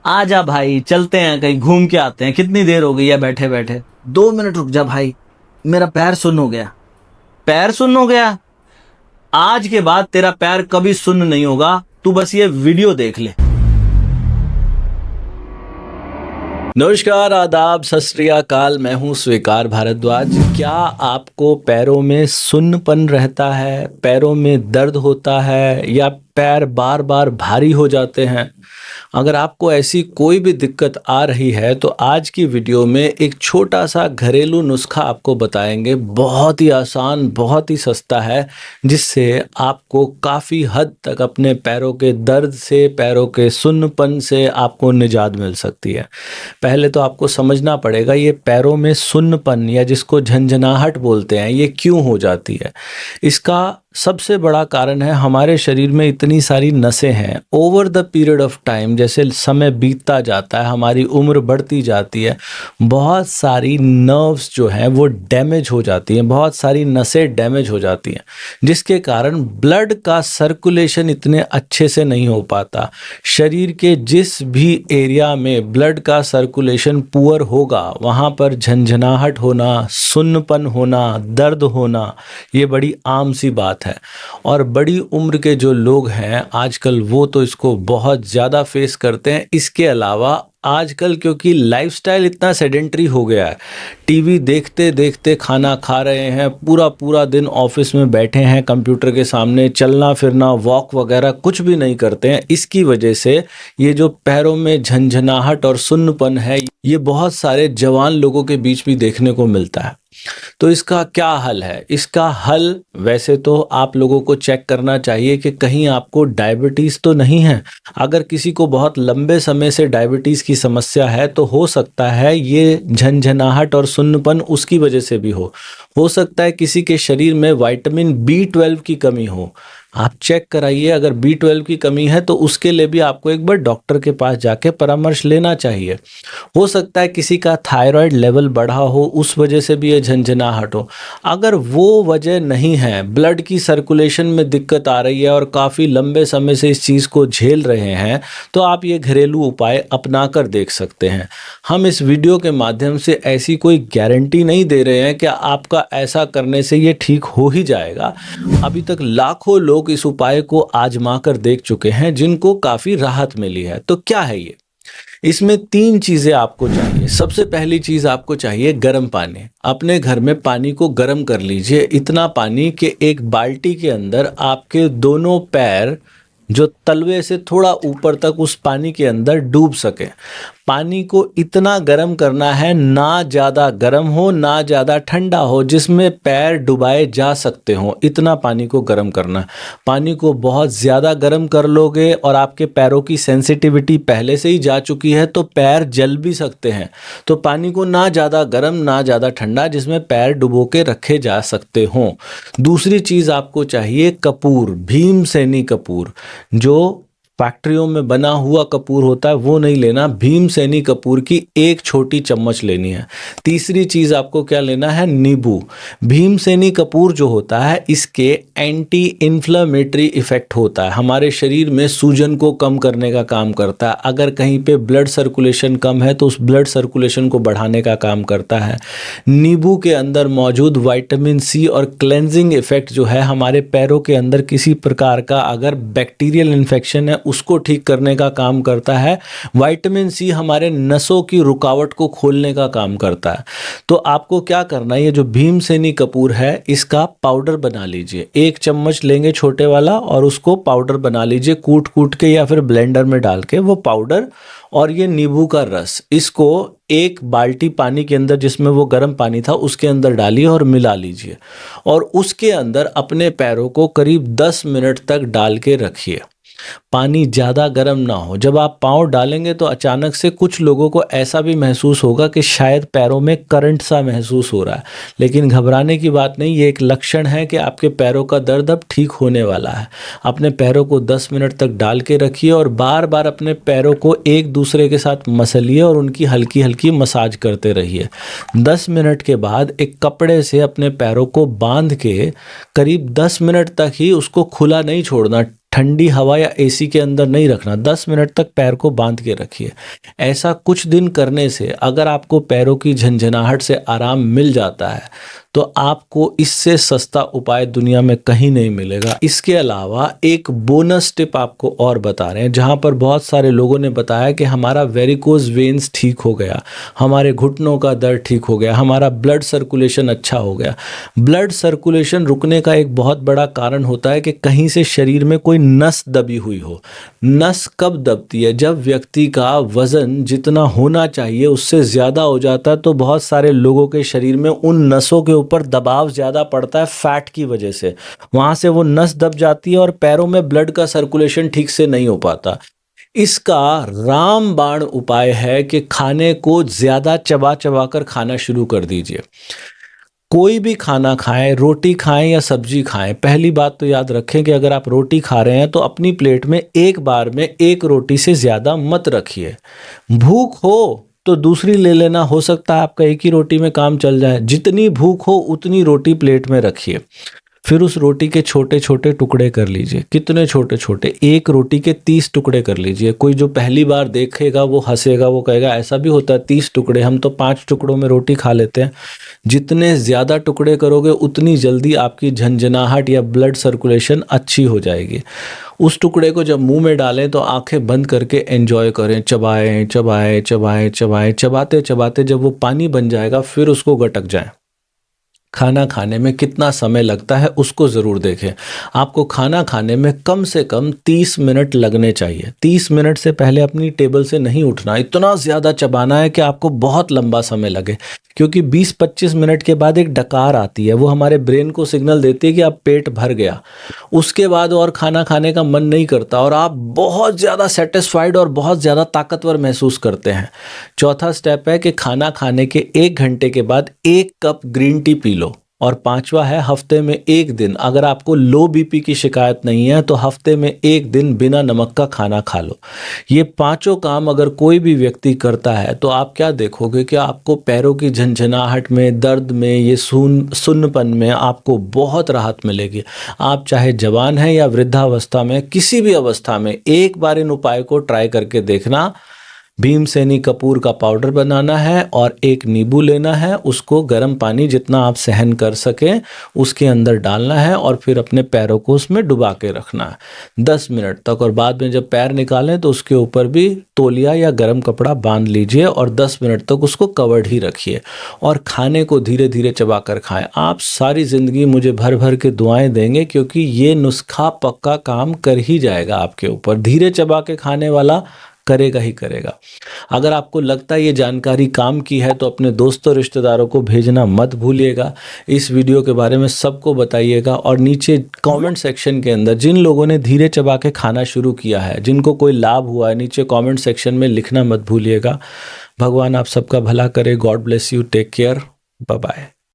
आजा भाई, चलते हैं कहीं घूम के आते हैं। कितनी देर हो गई है बैठे बैठे। 2 मिनट रुक जा भाई, मेरा पैर सुन्न हो गया। पैर सुन्न हो गया? आज के बाद तेरा पैर कभी सुन्न नहीं होगा। तू बस ये वीडियो देख ले। नमस्कार, आदाब, सत श्री अकाल। मैं हूं स्वीकार भारद्वाज। क्या आपको पैरों में सुन्नपन रहता है, पैरों में दर्द होता है, या पैर बार बार भारी हो जाते हैं? अगर आपको ऐसी कोई भी दिक्कत आ रही है तो आज की वीडियो में एक छोटा सा घरेलू नुस्खा आपको बताएंगे। बहुत ही आसान, बहुत ही सस्ता है, जिससे आपको काफ़ी हद तक अपने पैरों के दर्द से, पैरों के सुन्नपन से आपको निजात मिल सकती है। पहले तो आपको समझना पड़ेगा ये पैरों में सुन्नपन, या जिसको झंझनाहट बोलते हैं, ये क्यों हो जाती है। इसका सबसे बड़ा कारण है हमारे शरीर में इतनी सारी नसें हैं। Over the period of time, जैसे समय बीतता जाता है, हमारी उम्र बढ़ती जाती है, बहुत सारी नर्व्स जो हैं वो डैमेज हो जाती हैं, बहुत सारी नसें डैमेज हो जाती हैं, जिसके कारण ब्लड का सर्कुलेशन इतने अच्छे से नहीं हो पाता। शरीर के जिस भी एरिया में ब्लड का सर्कुलेशन पुअर होगा, वहाँ पर झंझनाहट होना, सुन्नपन होना, दर्द होना, ये बड़ी आम सी बात है। और बड़ी उम्र के जो लोग हैं आजकल, वो तो इसको बहुत ज़्यादा फेस करते हैं। इसके अलावा आजकल क्योंकि लाइफस्टाइल इतना सेडेंटरी हो गया है, टीवी देखते देखते खाना खा रहे हैं, पूरा पूरा दिन ऑफिस में बैठे हैं कंप्यूटर के सामने, चलना फिरना, वॉक वगैरह कुछ भी नहीं करते हैं। इसकी वजह से ये जो पैरों में झंझनाहट और सुन्नपन है, ये बहुत सारे जवान लोगों के बीच भी देखने को मिलता है। तो इसका क्या हल है? इसका हल वैसे तो आप लोगों को चेक करना चाहिए कि कहीं आपको डायबिटीज़ तो नहीं है। अगर किसी को बहुत लंबे समय से डायबिटीज़ की समस्या है तो हो सकता है ये झंझनाहट और सुन्नपन उसकी वजह से भी हो सकता है किसी के शरीर में विटामिन B12 की कमी हो। आप चेक कराइए, अगर B12 की कमी है तो उसके लिए भी आपको एक बार डॉक्टर के पास जाके परामर्श लेना चाहिए। हो सकता है किसी का थायराइड लेवल बढ़ा हो, उस वजह से भी ये झंझनाहट हो। अगर वो वजह नहीं है, ब्लड की सर्कुलेशन में दिक्कत आ रही है और काफ़ी लंबे समय से इस चीज़ को झेल रहे हैं, तो आप ये घरेलू उपाय अपना कर देख सकते हैं। हम इस वीडियो के माध्यम से ऐसी कोई गारंटी नहीं दे रहे हैं कि आपका ऐसा करने से ये ठीक हो ही जाएगा। अभी तक लाखों लोग इस उपाय को आजमा कर देख चुके हैं, जिनको काफ़ी राहत मिली है। तो क्या है ये? इसमें 3 चीज़ें आपको चाहिए। सबसे पहली चीज़ आपको चाहिए गर्म पानी। अपने घर में पानी को गर्म कर लीजिए, इतना पानी कि एक बाल्टी के अंदर आपके दोनों पैर जो तलवे से थोड़ा ऊपर तक उस पानी के अंदर डूब सके। पानी को इतना गर्म करना है, ना ज़्यादा गर्म हो ना ज़्यादा ठंडा हो, जिसमें पैर डुबाए जा सकते हों, इतना पानी को गर्म करना है। पानी को बहुत ज़्यादा गर्म कर लोगे और आपके पैरों की सेंसिटिविटी पहले से ही जा चुकी है तो पैर जल भी सकते हैं। तो पानी को ना ज़्यादा गर्म ना ज़्यादा ठंडा, जिसमें पैर डुबो के रखे जा सकते हों। दूसरी चीज़ आपको चाहिए कपूर, भीमसेनी कपूर। जो फैक्ट्रियों में बना हुआ कपूर होता है वो नहीं लेना, भीमसेनी कपूर की 1 छोटी चम्मच लेनी है। तीसरी चीज़ आपको क्या लेना है? नींबू। भीमसेनी कपूर जो होता है, इसके एंटी इन्फ्लेमेटरी इफेक्ट होता है, हमारे शरीर में सूजन को कम करने का काम करता है। अगर कहीं पे ब्लड सर्कुलेशन कम है तो उस ब्लड सर्कुलेशन को बढ़ाने का काम करता है। नींबू के अंदर मौजूद विटामिन C और क्लेंजिंग इफेक्ट जो है, हमारे पैरों के अंदर किसी प्रकार का अगर बैक्टीरियल इन्फेक्शन है उसको ठीक करने का काम करता है। विटामिन C हमारे नसों की रुकावट को खोलने का काम करता है। तो आपको क्या करना है, ये जो भीमसेनी कपूर है इसका पाउडर बना लीजिए। 1 चम्मच लेंगे छोटे वाला और उसको पाउडर बना लीजिए, कूट कूट के या फिर ब्लेंडर में डाल के वो पाउडर, और ये नींबू का रस, इसको 1 बाल्टी पानी के अंदर, जिसमें वो गर्म पानी था, उसके अंदर डालिए और मिला लीजिए। और उसके अंदर अपने पैरों को करीब 10 मिनट तक डाल के रखिए। पानी ज़्यादा गर्म ना हो। जब आप पाँव डालेंगे तो अचानक से कुछ लोगों को ऐसा भी महसूस होगा कि शायद पैरों में करंट सा महसूस हो रहा है, लेकिन घबराने की बात नहीं। ये एक लक्षण है कि आपके पैरों का दर्द अब ठीक होने वाला है। अपने पैरों को 10 मिनट तक डाल के रखिए और बार बार अपने पैरों को एक दूसरे के साथ मसलिए और उनकी हल्की हल्की मसाज करते रहिए। 10 मिनट के बाद एक कपड़े से अपने पैरों को बांध के करीब 10 मिनट तक ही उसको खुला नहीं छोड़ना, ठंडी हवा या एसी के अंदर नहीं रखना, 10 मिनट तक पैर को बांध के रखिए। ऐसा कुछ दिन करने से अगर आपको पैरों की झंझनाहट से आराम मिल जाता है तो आपको इससे सस्ता उपाय दुनिया में कहीं नहीं मिलेगा। इसके अलावा एक बोनस टिप आपको और बता रहे हैं, जहां पर बहुत सारे लोगों ने बताया कि हमारा वेरिकोज वेन्स ठीक हो गया, हमारे घुटनों का दर्द ठीक हो गया, हमारा ब्लड सर्कुलेशन अच्छा हो गया। ब्लड सर्कुलेशन रुकने का एक बहुत बड़ा कारण होता है कि कहीं से शरीर में कोई नस दबी हुई हो। नस कब दबती है? जब व्यक्ति का वजन जितना होना चाहिए उससे ज़्यादा हो जाता है, तो बहुत सारे लोगों के शरीर में उन नसों के ऊपर दबाव ज़्यादा पड़ता है फैट की वजह से, वहाँ से वो नस दब जाती है और पैरों में ब्लड का सर्कुलेशन ठीक से नहीं हो पाता। इसका रामबाण उपाय है कि खाने को ज़्यादा चबा चबा कर खाना शुरू कर दीजिए। कोई भी खाना खाएं, रोटी खाएं या सब्जी खाएं, पहली बात तो याद रखें कि अगर आप रोटी खा रहे हैं तो अपनी प्लेट में एक बार में एक रोटी से ज़्यादा मत रखिए। भूख हो तो दूसरी ले लेना, हो सकता है आपका एक ही रोटी में काम चल जाए। जितनी भूख हो उतनी रोटी प्लेट में रखिए। फिर उस रोटी के छोटे छोटे टुकड़े कर लीजिए। कितने छोटे छोटे? एक रोटी के 30 टुकड़े कर लीजिए। कोई जो पहली बार देखेगा वो हंसेगा, वो कहेगा ऐसा भी होता है 30 टुकड़े, हम तो 5 टुकड़ों में रोटी खा लेते हैं। जितने ज़्यादा टुकड़े करोगे उतनी जल्दी आपकी झंझनाहट या ब्लड सर्कुलेशन अच्छी हो जाएगी। उस टुकड़े को जब मुंह में डालें तो आंखें बंद करके एंजॉय करें, चबाएं चबाएं चबाएं चबाएं, चबाते चबाते जब वो पानी बन जाएगा फिर उसको गटक जाएं। खाना खाने में कितना समय लगता है उसको ज़रूर देखें। आपको खाना खाने में कम से कम 30 मिनट लगने चाहिए। 30 मिनट से पहले अपनी टेबल से नहीं उठना, इतना ज़्यादा चबाना है कि आपको बहुत लंबा समय लगे, क्योंकि 20-25 मिनट के बाद एक डकार आती है, वो हमारे ब्रेन को सिग्नल देती है कि अब पेट भर गया। उसके बाद और खाना खाने का मन नहीं करता और आप बहुत ज़्यादा सेटिस्फाइड और बहुत ज़्यादा ताकतवर महसूस करते हैं। चौथा स्टेप है कि खाना खाने के 1 घंटे के बाद 1 cup green tea P low. और पांचवा है हफ्ते में 1 दिन, अगर आपको लो बीपी की शिकायत नहीं है तो हफ्ते में 1 दिन बिना नमक का खाना खा लो। ये पांचों काम अगर कोई भी व्यक्ति करता है तो आप क्या देखोगे कि आपको पैरों की झंझनाहट में, दर्द में, ये सुन्नपन में आपको बहुत राहत मिलेगी। आप चाहे जवान हैं या वृद्धावस्था में, किसी भी अवस्था में एक बार इन उपाय को ट्राई करके देखना। भीमसेनी कपूर का पाउडर बनाना है और एक नींबू लेना है, उसको गर्म पानी जितना आप सहन कर सकें उसके अंदर डालना है और फिर अपने पैरों को उसमें डुबा के रखना है 10 मिनट तक। और बाद में जब पैर निकालें तो उसके ऊपर भी तौलिया या गर्म कपड़ा बांध लीजिए और 10 मिनट तक उसको कवर्ड ही रखिए और खाने को धीरे धीरे चबा कर खाएं। आप सारी ज़िंदगी मुझे भर भर के दुआएं देंगे, क्योंकि ये नुस्खा पक्का काम कर ही जाएगा आपके ऊपर। धीरे चबा के खाने वाला करेगा ही करेगा। अगर आपको लगता है ये जानकारी काम की है तो अपने दोस्तों रिश्तेदारों को भेजना मत भूलिएगा। इस वीडियो के बारे में सबको बताइएगा और नीचे कमेंट सेक्शन के अंदर जिन लोगों ने धीरे चबा के खाना शुरू किया है, जिनको कोई लाभ हुआ है, नीचे कमेंट सेक्शन में लिखना मत भूलिएगा। भगवान आप सबका भला करे। God bless you. Take care. Bye bye.